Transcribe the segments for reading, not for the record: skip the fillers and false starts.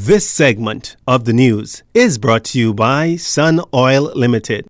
This segment of the news is brought to you by Sun Oil Limited.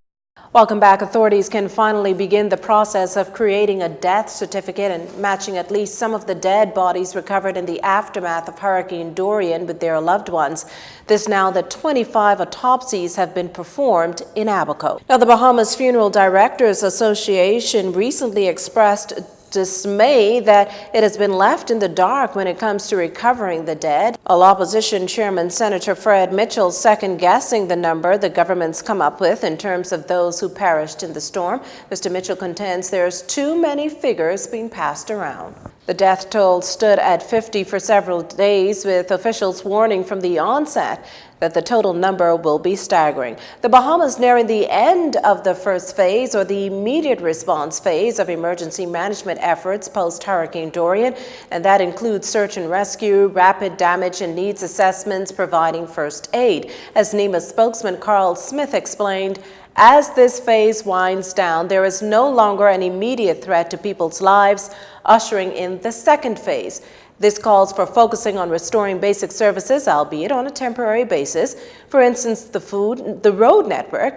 Welcome back. Authorities can finally begin the process of creating a death certificate and matching at least some of the dead bodies recovered in the aftermath of Hurricane Dorian with their loved ones. This now that 25 autopsies have been performed in Abaco. Now, the Bahamas Funeral Directors Association recently expressed dismay that it has been left in the dark when it comes to recovering the dead. While opposition chairman Senator Fred Mitchell second-guessing the number the government's come up with in terms of those who perished in the storm, Mr. Mitchell contends there's too many figures being passed around. The death toll stood at 50 for several days, with officials warning from the onset that the total number will be staggering. The Bahamas nearing the end of the first phase, or the immediate response phase, of emergency management efforts post-Hurricane Dorian, and that includes search and rescue, rapid damage and needs assessments, providing first aid. As NEMA spokesman Carl Smith explained, as this phase winds down, there is no longer an immediate threat to people's lives, ushering in the second phase. This calls for focusing on restoring basic services, albeit on a temporary basis. For instance, the road network,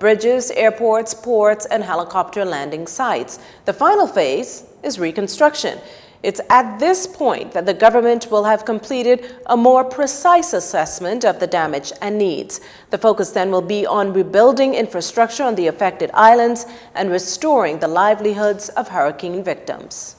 bridges, airports, ports, and helicopter landing sites. The final phase is reconstruction. It's at this point that the government will have completed a more precise assessment of the damage and needs. The focus then will be on rebuilding infrastructure on the affected islands and restoring the livelihoods of hurricane victims.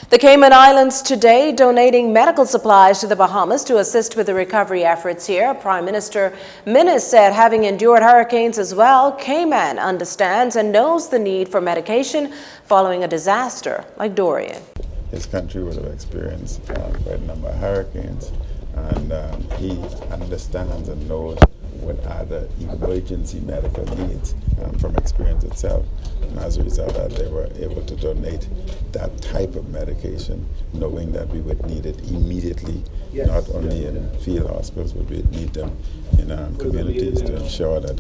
The Cayman Islands today donating medical supplies to the Bahamas to assist with the recovery efforts here. Prime Minister Minnis said, having endured hurricanes as well, Cayman understands and knows the need for medication following a disaster like Dorian. His country would have experienced quite a number of hurricanes, and he understands and knows what are the emergency medical needs from experience itself. And as a result of that, they were able to donate that type of medication, knowing that we would need it immediately, not only in field hospitals, but we'd need them in communities to ensure that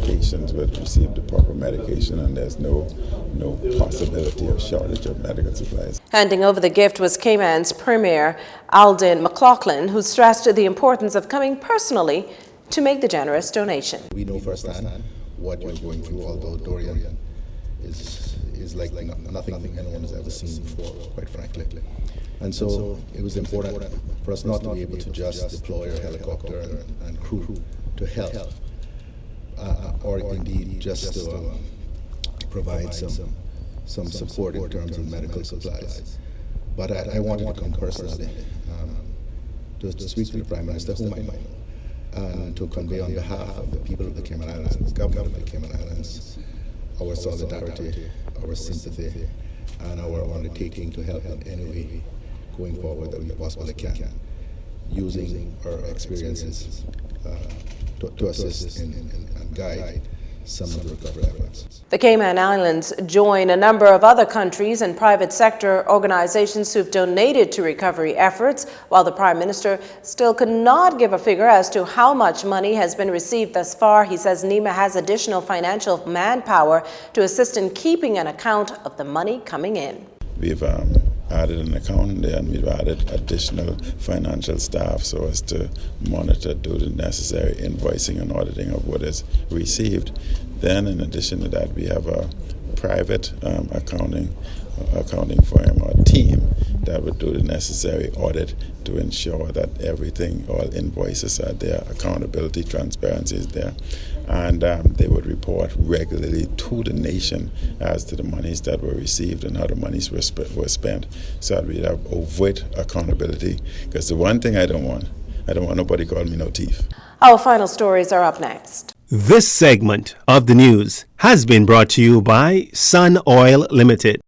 patients would receive the proper medication and there's no possibility of shortage of medical supplies. Handing over the gift was Cayman's Premier Alden McLaughlin, who stressed the importance of coming personally to make the generous donation. We know firsthand what you're going through, although Dorian is like nothing anyone has ever seen before, quite frankly. And so it was important for us not to be able to just deploy a helicopter and crew to help, or indeed just to provide some support in terms of medical supplies. But I wanted to come personally to speak to the Prime Minister, whom I know, and to convey on behalf of the people of the Cayman Islands, the government of the Cayman Islands, our solidarity, our sympathy, and our undertaking to help in any way going forward that we possibly can, using our experiences to assist and guide some of the recovery efforts. The Cayman Islands join a number of other countries and private sector organizations who've donated to recovery efforts, while the Prime Minister still could not give a figure as to how much money has been received thus far. He says NEMA has additional financial manpower to assist in keeping an account of the money coming in. We've added an accountant there, and we've added additional financial staff so as to monitor, do the necessary invoicing and auditing of what is received. Then in addition to that, we have a private accounting firm or team that would do the necessary audit to ensure that everything, all invoices are there, accountability, transparency is there, and they would report regularly to the nation as to the monies that were received and how the monies were spent, so that we'd have overt accountability. Because the one thing I don't want nobody calling me no thief. Our final stories are up next. This segment of the news has been brought to you by Sun Oil Limited.